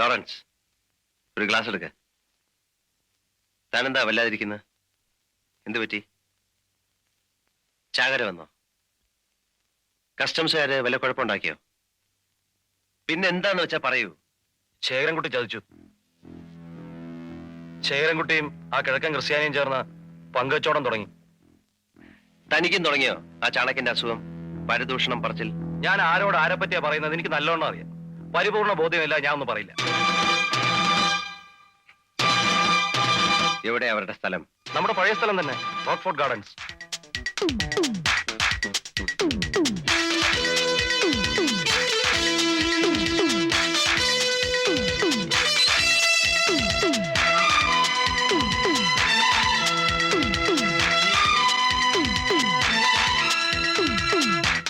Lawrence, ഒരു glass എടുക്ക. താനെന്താ വല്ലാതിരിക്കുന്നത്? എന്തു പറ്റി? ചാകര വന്നോ? കസ്റ്റംസുകാര് വല്ല കുഴപ്പമുണ്ടാക്കിയോ? പിന്നെ എന്താന്ന് വെച്ചാ പറയൂ. ശേഖരൻകുട്ടി ചതിച്ചു. ശേഖരൻകുട്ടിയും ആ കിഴക്കൻ ക്രിസ്ത്യാനിയും ചേർന്ന് പങ്കുവച്ചോടം തുടങ്ങി. തനിക്കും തുടങ്ങിയോ ആ ചാണക്യന്റെ അസുഖം? പരദൂഷണം പറച്ചിൽ. ഞാൻ ആരോട് ആരെ പറ്റിയാ പറയുന്നത് എനിക്ക് നല്ലോണം അറിയാം. പരിപൂർണ ബോധ്യമില്ല, ഞാൻ ഒന്നും പറയില്ല. എവിടെ അവരുടെ സ്ഥലം? നമ്മുടെ പഴയ സ്ഥലം തന്നെ, റോക്ക്ഫോർട്ട് ഗാർഡൻസ്.